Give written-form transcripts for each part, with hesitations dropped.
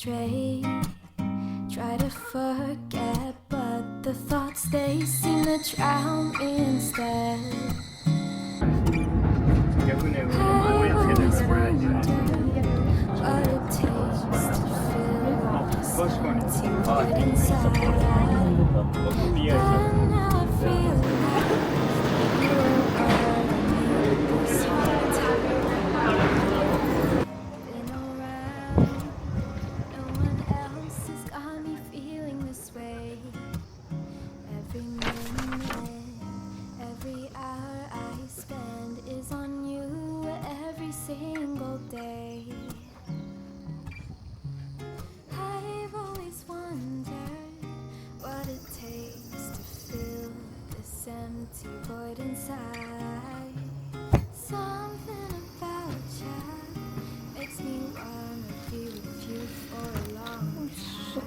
astray. Try to forget, but the thoughts they seem to drown me instead. I've always wondered what it takes to fill this empty void inside. And now I feel like you are all I need this whole time. Been around, no one else has got me feeling this way. Every minute, every hour I spend is on you every single day. I've always wondered what it takes to fill this empty void inside. Something about you makes me wanna be with you for a long time.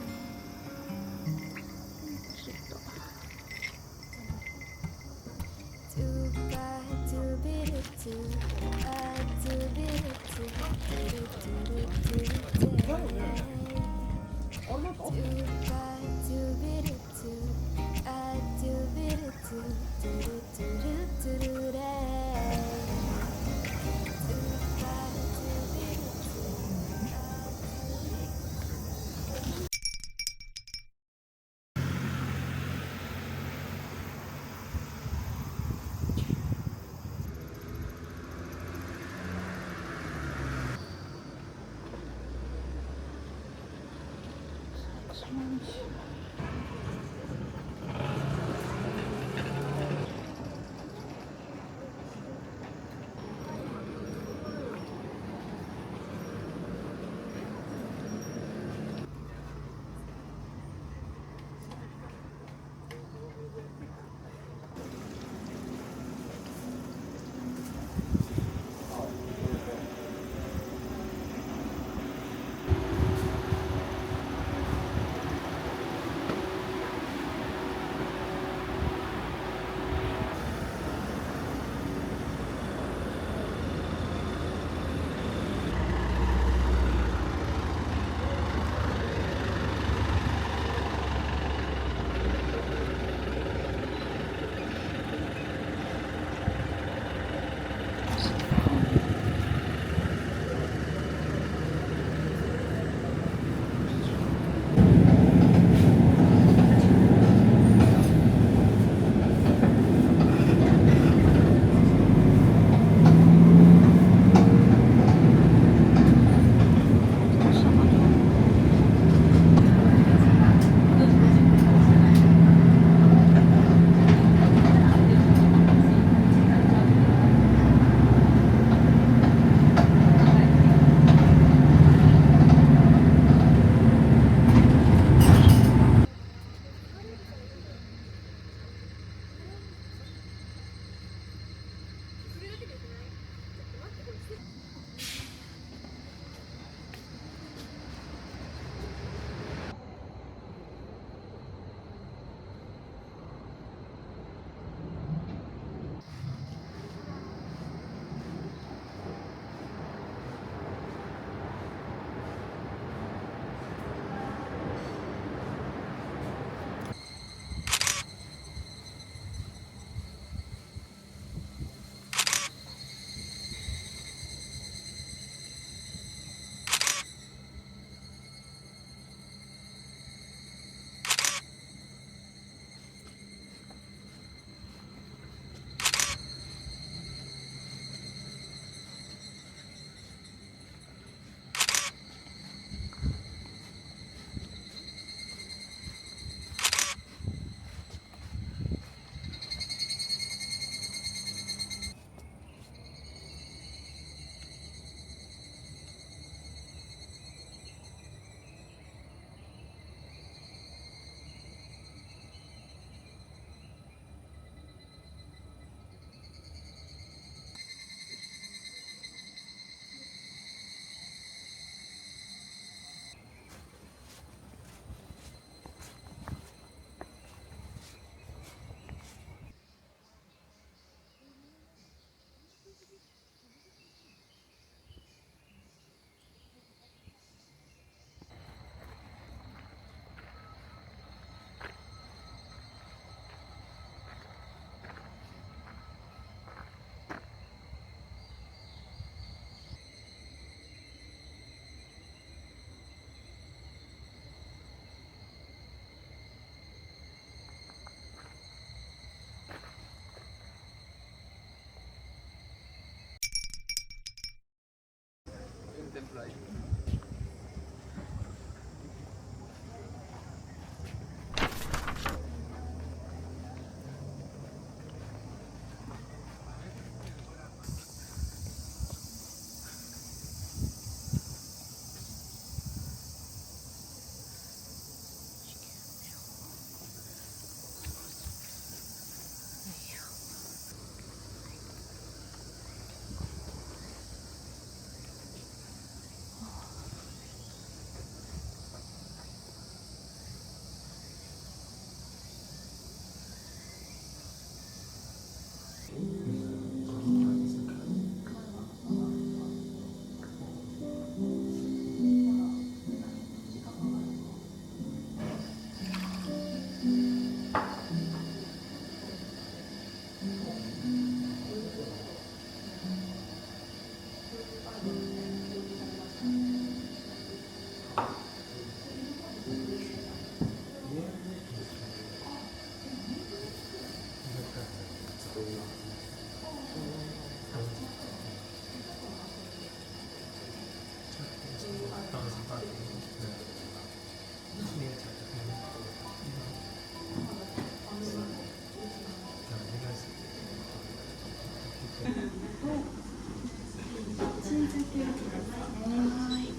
チーズケーキですね。はい。こ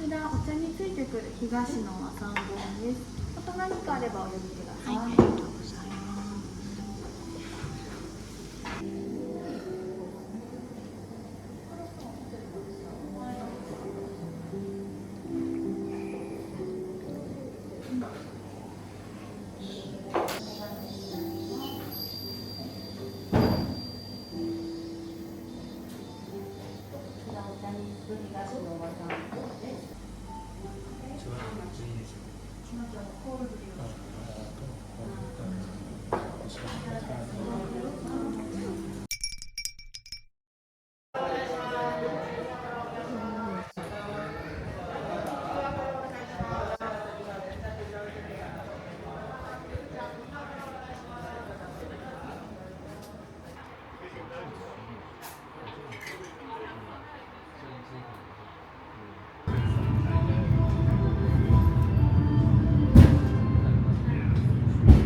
ちらお茶についてくる東野は3本です。あと何かあればお呼びください。はい、ありがとうございます。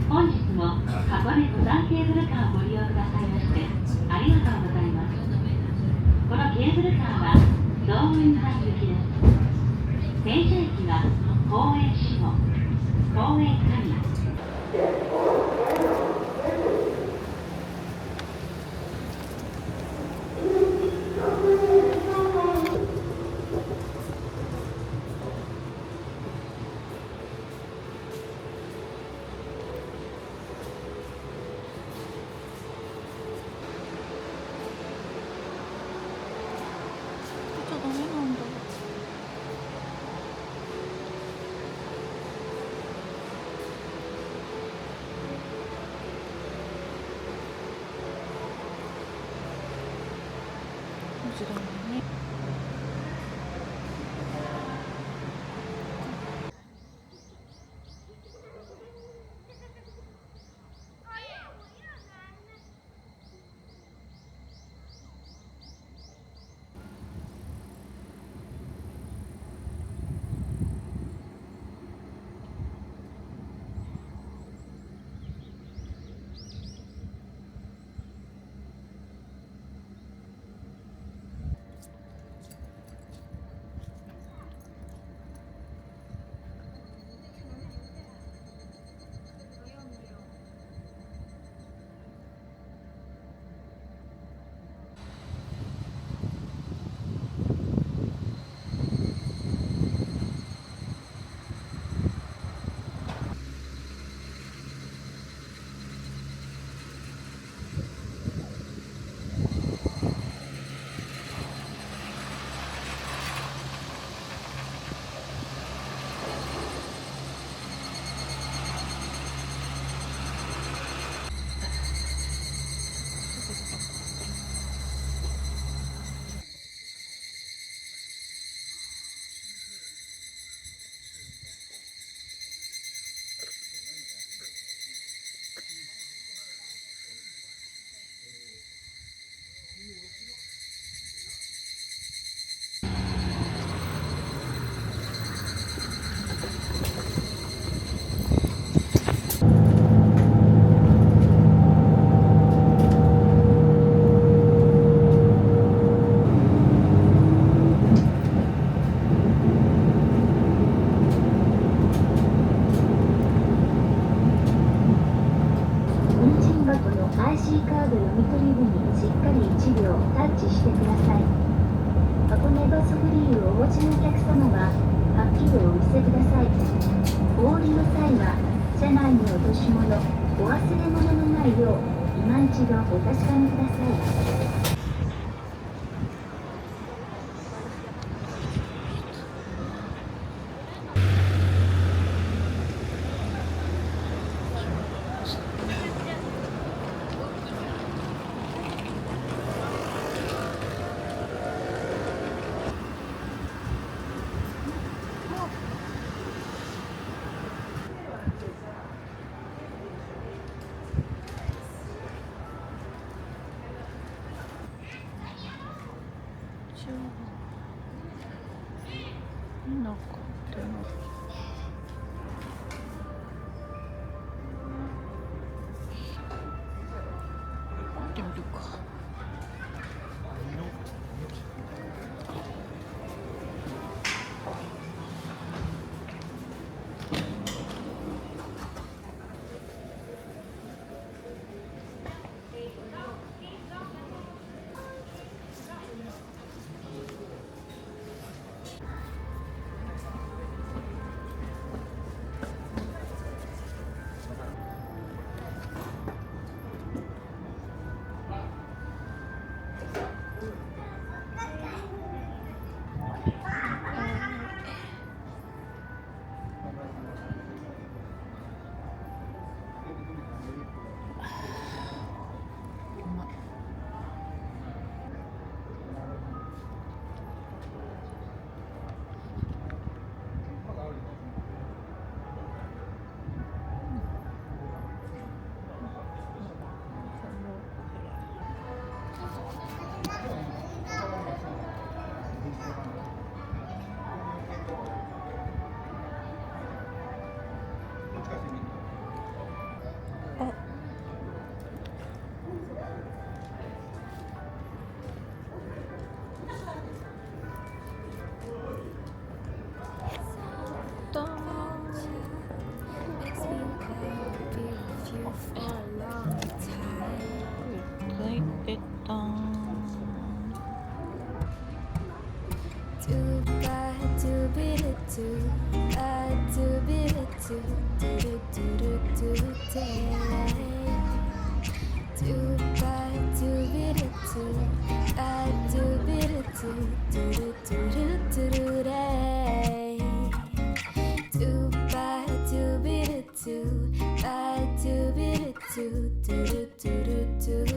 本日も箱根登山ケーブルカーをご利用くださいましてありがとうございます。このケーブルカーは道雲山行きです。停車駅は公園下、公園神。ダメなんだ。こちらにね。箱の IC カード読み取り部にしっかり1秒タッチしてください。箱根バスフリーをお持ちのお客様ははっきりお見せください。お降りの際は車内に落とし物、お忘れ物のないよう今一度お確かめください。Do